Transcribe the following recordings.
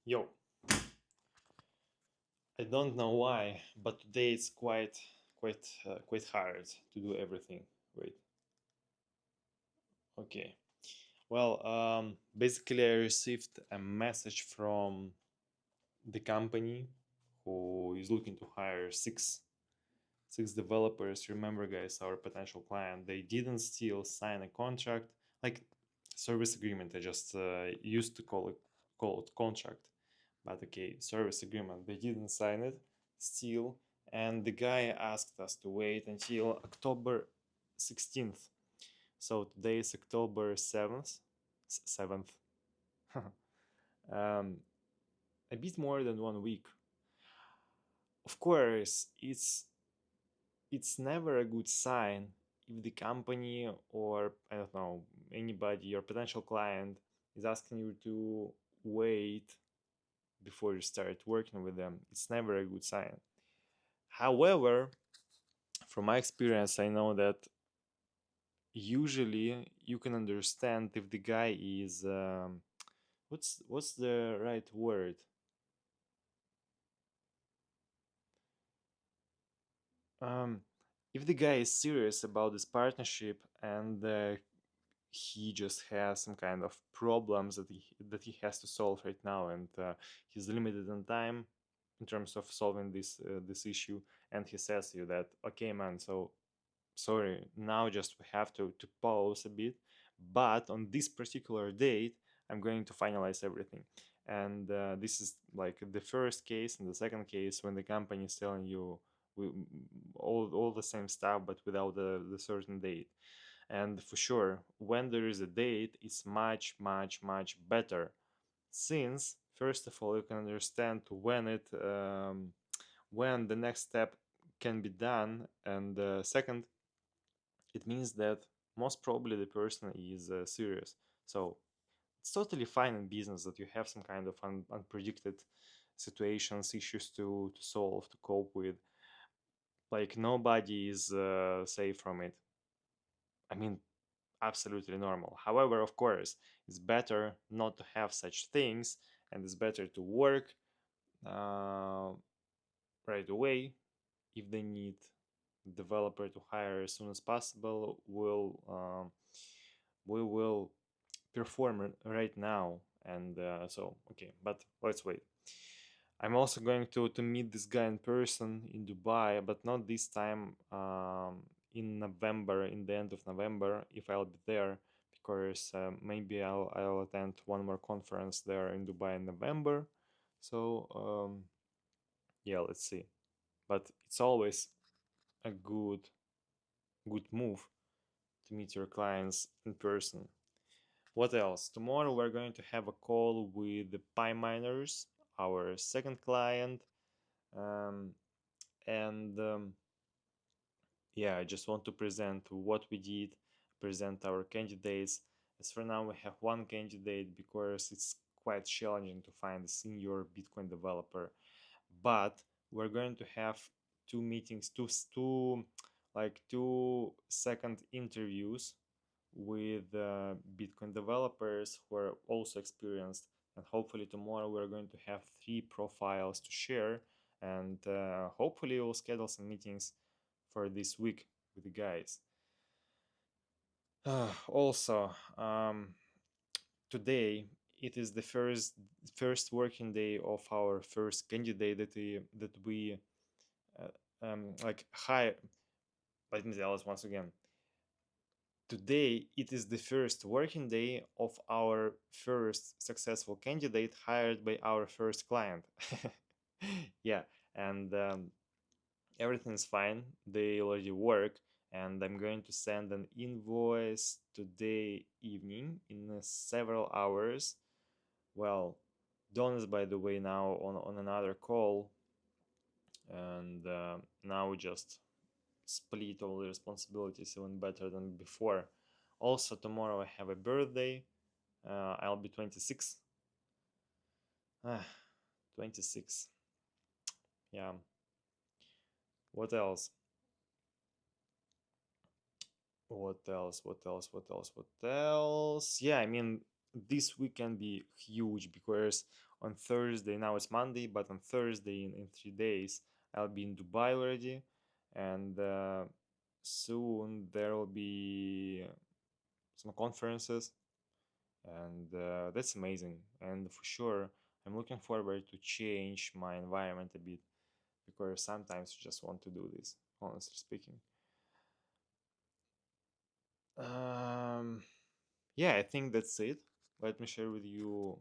Yo, I don't know why, but today it's quite hard to do everything. Wait, okay. Well, basically, I received a message from the company who is looking to hire six developers. Remember, guys, our potential client. They didn't still sign a contract, like service agreement. I just used to call it contract, but okay, service agreement. They didn't sign it still, and the guy asked us to wait until October 16th. So today is October 7th. 7th. um, a bit more than 1 week. Of course, it's never a good sign if the company or I don't know anybody, your potential client, is asking you to wait before you start working with them. It's never a good sign. However, from my experience, I know that usually you can understand if the guy is what's the right word? Um, if the guy is serious about this partnership and he just has some kind of problems that he has to solve right now, and he's limited in time in terms of solving this issue, and he says to you that okay, man, so sorry, now just we have to pause a bit, but on this particular date I'm going to finalize everything. And this is like the first case and the second case when the company is telling you we, all the same stuff but without the certain date. And for sure, when there is a date, it's much better, since first of all you can understand when the next step can be done, and second, it means that most probably the person is serious. So it's totally fine in business that you have some kind of unpredicted situations, issues to solve, to cope with. Like nobody is safe from it. I mean, absolutely normal. However, of course, it's better not to have such things, and it's better to work uh, right away. If they need developer to hire as soon as possible, we will perform right now. And so okay, but let's wait. I'm also going to meet this guy in person in Dubai, but not this time. In November, in the end of November, if I'll be there, because maybe I'll attend one more conference there in Dubai in November. So yeah, let's see. But it's always a good move to meet your clients in person. What else? Tomorrow we're going to have a call with the Pyminers, our second client. Um, and yeah, I just want to present what we did, present our candidates. As for now, we have one candidate because it's quite challenging to find a senior Bitcoin developer. But we're going to have two meetings, two second interviews with Bitcoin developers who are also experienced. And hopefully tomorrow we're going to have three profiles to share, and hopefully we'll schedule some meetings for this week with the guys. Also, today it is the first working day of our first candidate that we like hire. Let me tell us once again. Today, it is the first working day of our first successful candidate hired by our first client. Yeah, and everything is fine. They already work, and I'm going to send an invoice today evening in several hours. Well, Don is, by the way, now on another call, and now we just split all the responsibilities even better than before. Also, tomorrow I have a birthday. I'll be 26. Ah, 26. Yeah. What else? What else? What else? What else? What else? Yeah, I mean, this week can be huge because on Thursday. Now it's Monday, but on Thursday in 3 days I'll be in Dubai already, and soon there will be some conferences, and that's amazing. And for sure, I'm looking forward to change my environment a bit because sometimes you just want to do this, honestly speaking. Um, yeah, I think that's it. Let me share with you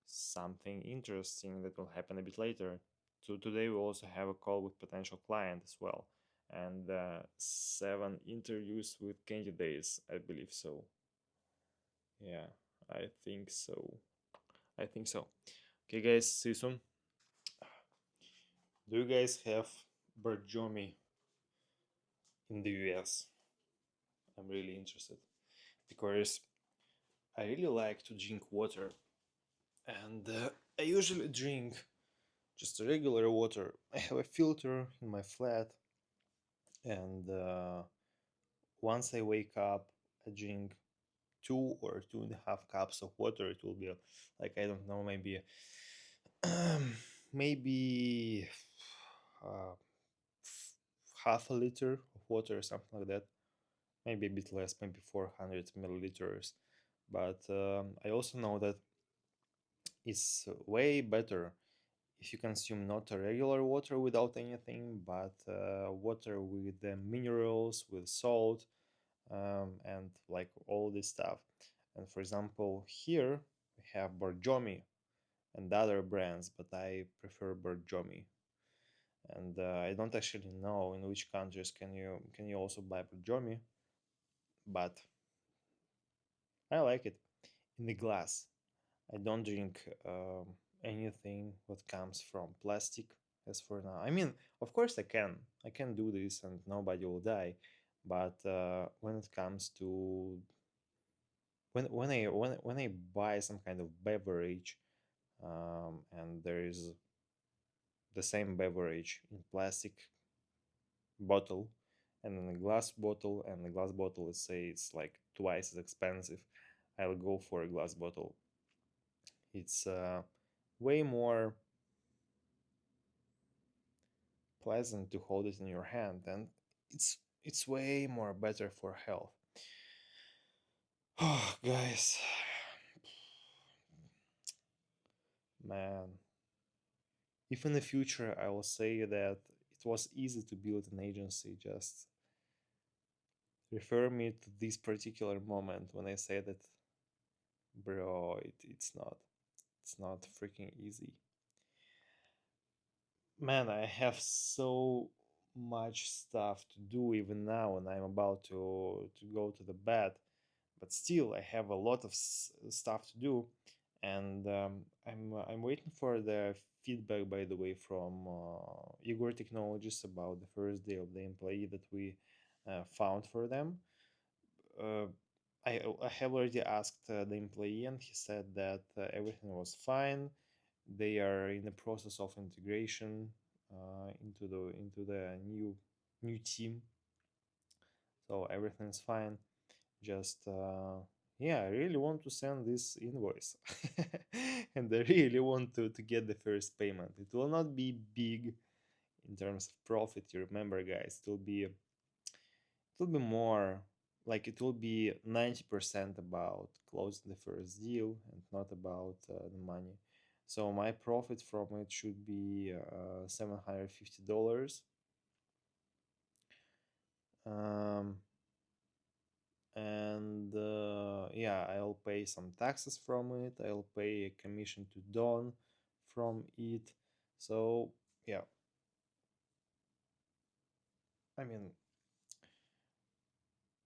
something interesting that will happen a bit later. So today we also have a call with potential client as well, and 7 interviews with candidates, I believe so. Yeah, I think so. I think so. Okay, guys, see you soon. Do you guys have Barjomi in the US? I'm really interested because I really like to drink water, and I usually drink just regular water. I have a filter in my flat, and once I wake up, I drink 2 or 2.5 cups of water. It will be like, I don't know, maybe maybe uh, half a liter of water or something like that. Maybe a bit less, maybe 400 milliliters. But I also know that it's way better if you consume not a regular water without anything, but water with the minerals, with salt, and like all this stuff. And for example, here we have Borjomi and other brands, but I prefer Borjomi. And I don't actually know in which countries can you also buy Borjomi, but I like it in the glass. I don't drink anything that comes from plastic as for now. I mean, of course I can do this and nobody will die, but when it comes to when I buy some kind of beverage, and there is the same beverage in plastic bottle and in a glass bottle, and the glass bottle, let's say it's like twice as expensive, I'll go for a glass bottle. It's way more pleasant to hold it in your hand, and it's way more better for health. Oh, guys, man, if in the future I will say that it was easy to build an agency, just refer me to this particular moment when I say that, bro, it's not freaking easy. Man, I have so much stuff to do even now, and I'm about to go to the bed, but still I have a lot of stuff to do, and I'm waiting for the feedback, by the way, from Igor Technologies about the first day of the employee that we found for them. uh, I have already asked the employee, and he said that everything was fine. They are in the process of integration into the new team, so everything's fine. Just yeah, I really want to send this invoice, and I really want to get the first payment. It will not be big in terms of profit. You remember, guys, it will be more like it will be 90% about closing the first deal and not about the money. So my profit from it should be $750. Um, and yeah, I'll pay some taxes from it. I'll pay a commission to Don from it. So yeah, I mean,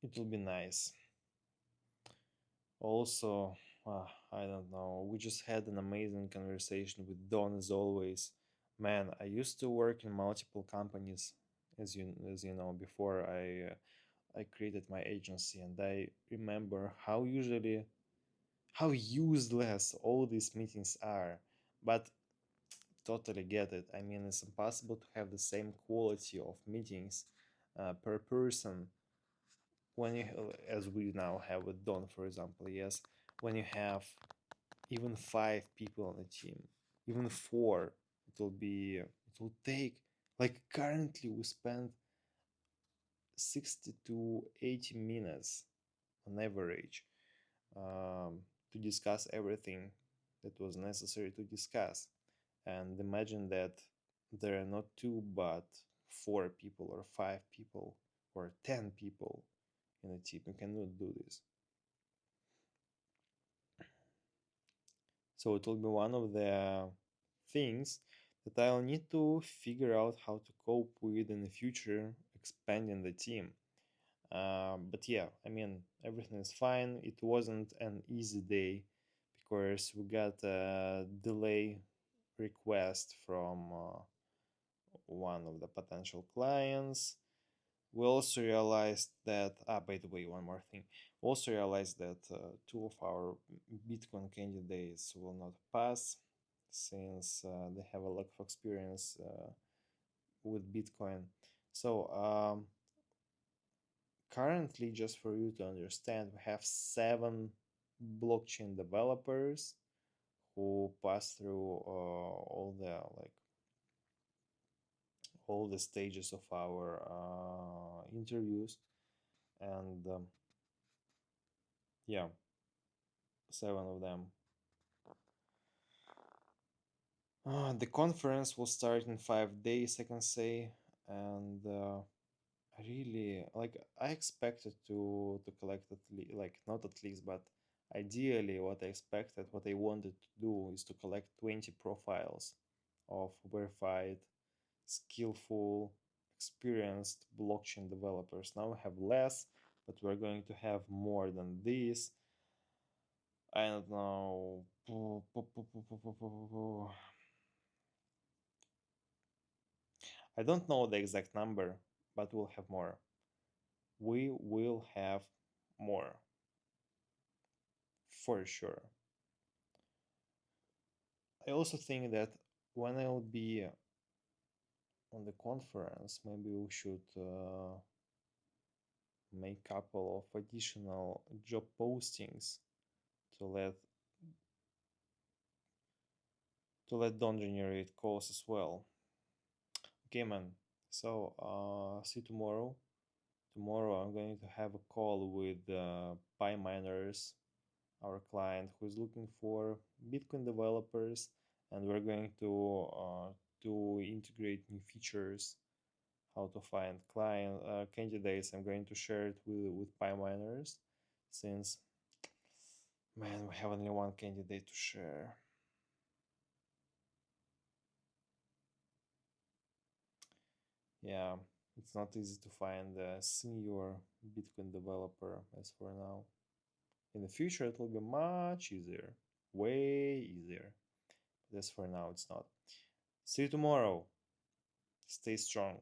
it will be nice. Also, I don't know. We just had an amazing conversation with Don as always. Man, I used to work in multiple companies, as you know, before I created my agency, and I remember how useless all these meetings are. But totally get it. I mean, it's impossible to have the same quality of meetings per person when you, as we now have with Don, for example. Yes, when you have even 5 people on the team, even four. It will take, like, currently we spend 60 to 80 minutes on average, to discuss everything that was necessary to discuss. And imagine that there are not two but 4 people or 5 people or 10 people in a team. You cannot do this. So it will be one of the things that I'll need to figure out how to cope with in the future, expanding the team. But yeah, I mean, everything is fine. It wasn't an easy day because we got a delay request from one of the potential clients. We also realized that, by the way, one more thing. We also realized that two of our Bitcoin candidates will not pass since they have a lack of experience with Bitcoin. So, currently, just for you to understand, we have 7 blockchain developers who pass through all the stages of our interviews, and yeah, 7 of them. The conference will start in 5 days, I can say, and really, like, I expected to collect at least, like, not at least, but ideally, what I wanted to do is to collect 20 profiles of verified, skillful, experienced blockchain developers. Now we have less, but we're going to have more than this. I don't know. I don't know the exact number, but we'll have more. We will have more for sure. I also think that when I'll be on the conference, maybe we should make a couple of additional job postings to let Don generate calls as well. Okay, man. So see you tomorrow. Tomorrow I'm going to have a call with Pyminers, our client, who is looking for Bitcoin developers, and we're going to integrate new features, how to find client candidates. I'm going to share it with Pyminers, since, man, we have only one candidate to share. Yeah, it's not easy to find a senior Bitcoin developer as for now. In the future, it will be much easier, way easier. But as for now, it's not. See you tomorrow. Stay strong.